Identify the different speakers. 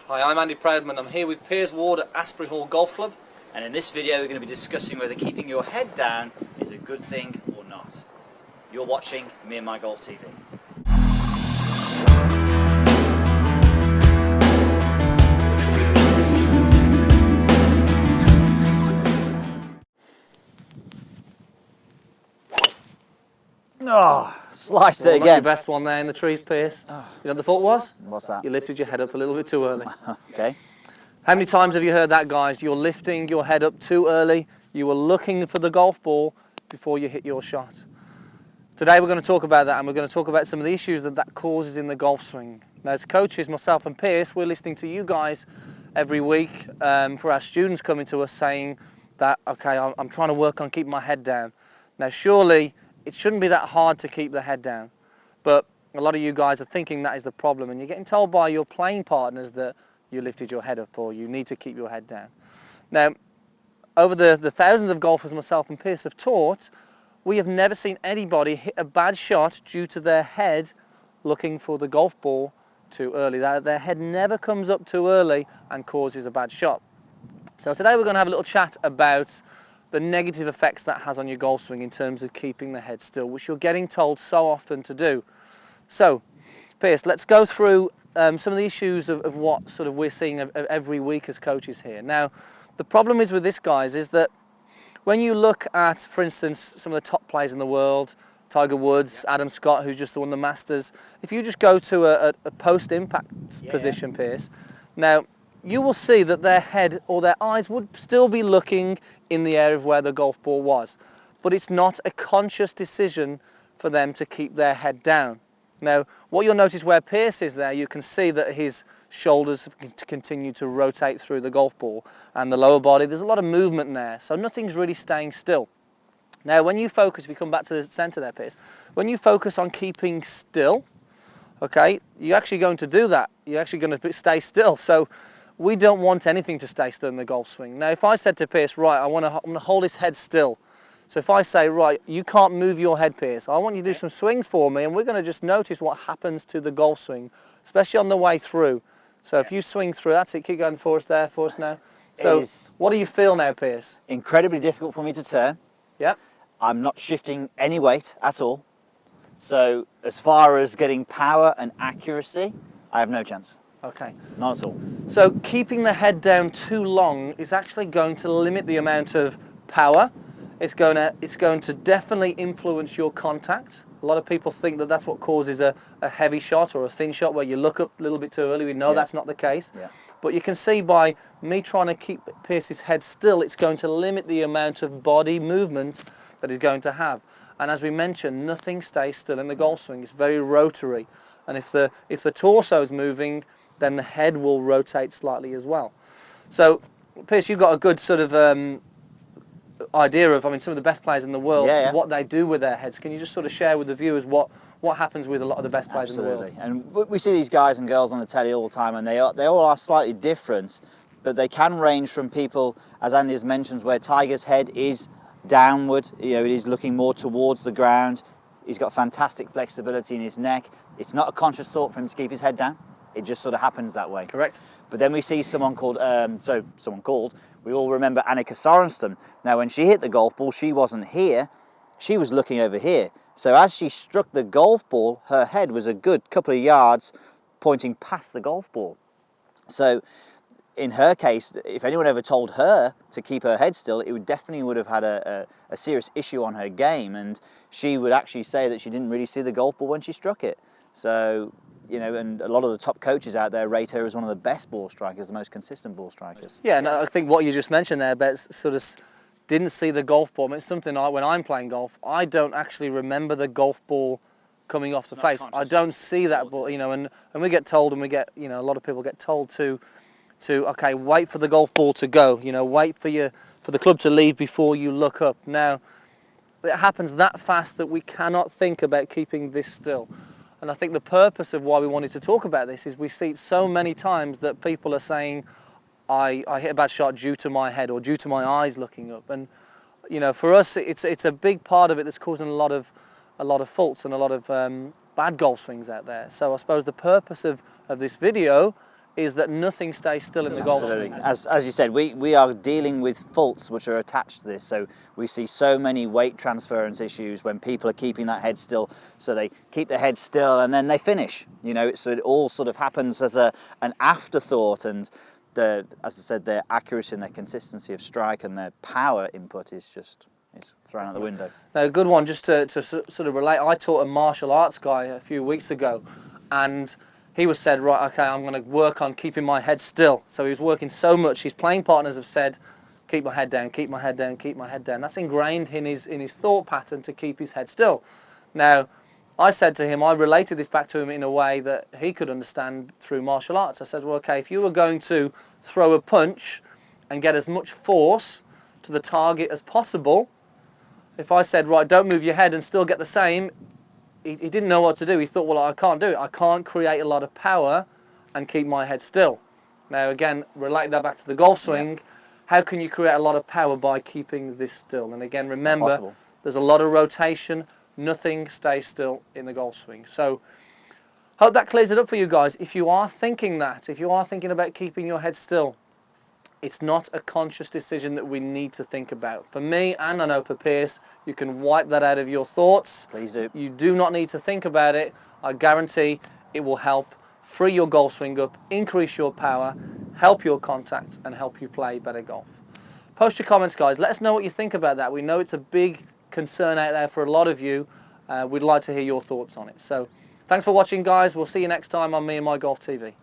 Speaker 1: Hi, I'm Andy Proudman. I'm here with Piers Ward at Asbury Hall Golf Club.
Speaker 2: And in this video we're going to be discussing whether keeping your head down is a good thing or not. You're watching Me and My Golf TV. Oh, sliced it
Speaker 1: Not your
Speaker 2: again.
Speaker 1: best one there in the trees, Piers. You know what the fault was?
Speaker 2: What's that?
Speaker 1: You lifted your head up a little bit too early.
Speaker 2: Okay.
Speaker 1: How many times have you heard that, guys? You're lifting your head up too early. You were looking for the golf ball before you hit your shot. Today we're going to talk about that, and we're going to talk about some of the issues that causes in the golf swing. Now, as coaches, myself and Piers, we're listening to you guys every week for our students coming to us saying that, okay, I'm trying to work on keeping my head down. Now, surely it shouldn't be that hard to keep the head down, but a lot of you guys are thinking that is the problem, and you're getting told by your playing partners that you lifted your head up or you need to keep your head down. Now, over the thousands of golfers myself and Piers have taught, we have never seen anybody hit a bad shot due to their head looking for the golf ball too early. Their head never comes up too early and causes a bad shot. So today we're going to have a little chat about the negative effects that has on your golf swing in terms of keeping the head still, which you're getting told so often to do. So, Piers, let's go through some of the issues of what sort of we're seeing every week as coaches here. Now, the problem is with this, guys, is that when you look at, for instance, some of the top players in the world, Tiger Woods, Adam Scott, who's just won the Masters, if you just go to a post-impact position, Piers, now, you will see that their head or their eyes would still be looking in the area of where the golf ball was. But it's not a conscious decision for them to keep their head down. Now, what you'll notice where Piers is there, you can see that his shoulders continue to rotate through the golf ball and the lower body. There's a lot of movement there, so nothing's really staying still. Now, when you focus, if you come back to the centre there, Piers, when you focus on keeping still, okay, you're actually going to do that. You're actually going to stay still. So we don't want anything to stay still in the golf swing. Now, if I said to Piers, right, I'm going to hold his head still. So if I say, right, you can't move your head, Piers, I want you to do some swings for me, and we're going to just notice what happens to the golf swing, especially on the way through. So if you swing through, that's it, keep going for us now. So what do you feel now, Piers?
Speaker 2: Incredibly difficult for me to turn.
Speaker 1: Yep.
Speaker 2: I'm not shifting any weight at all. So as far as getting power and accuracy, I have no chance.
Speaker 1: Okay.
Speaker 2: Not at all.
Speaker 1: So keeping the head down too long is actually going to limit the amount of power. It's going to definitely influence your contact. A lot of people think that that's what causes a heavy shot or a thin shot where you look up a little bit too early. We know that's not the case. Yeah. But you can see by me trying to keep Pierce's head still, it's going to limit the amount of body movement that he's going to have. And as we mentioned, nothing stays still in the golf swing. It's very rotary. And if the torso is moving, then the head will rotate slightly as well. So, Piers, you've got a good sort of idea of, some of the best players in the world, what they do with their heads. Can you just sort of share with the viewers what happens with a lot of the best players in the world?
Speaker 2: And we see these guys and girls on the telly all the time, and they all are slightly different, but they can range from people, as Andy has mentioned, where Tiger's head is downward, it is looking more towards the ground. He's got fantastic flexibility in his neck. It's not a conscious thought for him to keep his head down. It just sort of happens that way.
Speaker 1: Correct.
Speaker 2: But then we see someone called, we all remember Annika Sorenstam. Now, when she hit the golf ball, she wasn't here. She was looking over here. So as she struck the golf ball, her head was a good couple of yards pointing past the golf ball. So in her case, if anyone ever told her to keep her head still, it definitely would have had a serious issue on her game. And she would actually say that she didn't really see the golf ball when she struck it. So, and a lot of the top coaches out there rate her as one of the best ball strikers, the most consistent ball strikers.
Speaker 1: Yeah, and I think what you just mentioned there, Bet, sort of didn't see the golf ball. It's something when I'm playing golf, I don't actually remember the golf ball coming off the face. I don't see that ball, and we get told, and we get, a lot of people get told to okay, wait for the golf ball to go, wait for the club to leave before you look up. Now, it happens that fast that we cannot think about keeping this still. And I think the purpose of why we wanted to talk about this is we see it so many times that people are saying, I hit a bad shot due to my head or due to my eyes looking up. And, for us, it's a big part of it that's causing a lot of faults and a lot of bad golf swings out there. So I suppose the purpose of this video is that nothing stays still in the golf
Speaker 2: Absolutely.
Speaker 1: swing.
Speaker 2: As you said, we are dealing with faults which are attached to this. So we see so many weight transference issues when people are keeping that head still. So they keep the head still and then they finish. You know, so it all sort of happens as an afterthought. And as I said, their accuracy and their consistency of strike and their power input is just it's thrown out the window.
Speaker 1: Now, a good one just to sort of relate. I taught a martial arts guy a few weeks ago, and he was said, right, okay, I'm going to work on keeping my head still. So he was working so much. His playing partners have said, keep my head down, keep my head down, keep my head down. That's ingrained in his thought pattern to keep his head still. Now, I said to him, I related this back to him in a way that he could understand through martial arts. I said, well, okay, if you were going to throw a punch and get as much force to the target as possible, if I said, right, don't move your head and still get the same, he didn't know what to do. He thought, well, I can't do it. I can't create a lot of power and keep my head still. Now, again, relate that back to the golf swing. Yeah. How can you create a lot of power by keeping this still? And again, remember, there's a lot of rotation. Nothing stays still in the golf swing. So, hope that clears it up for you guys. If you are thinking that, if you are thinking about keeping your head still, it's not a conscious decision that we need to think about. For me, and I know for Pierce, you can wipe that out of your thoughts.
Speaker 2: Please do.
Speaker 1: You do not need to think about it. I guarantee it will help free your golf swing up, increase your power, help your contact, and help you play better golf. Post your comments, guys. Let us know what you think about that. We know it's a big concern out there for a lot of you. We'd like to hear your thoughts on it. So, thanks for watching, guys. We'll see you next time on Me and My Golf TV.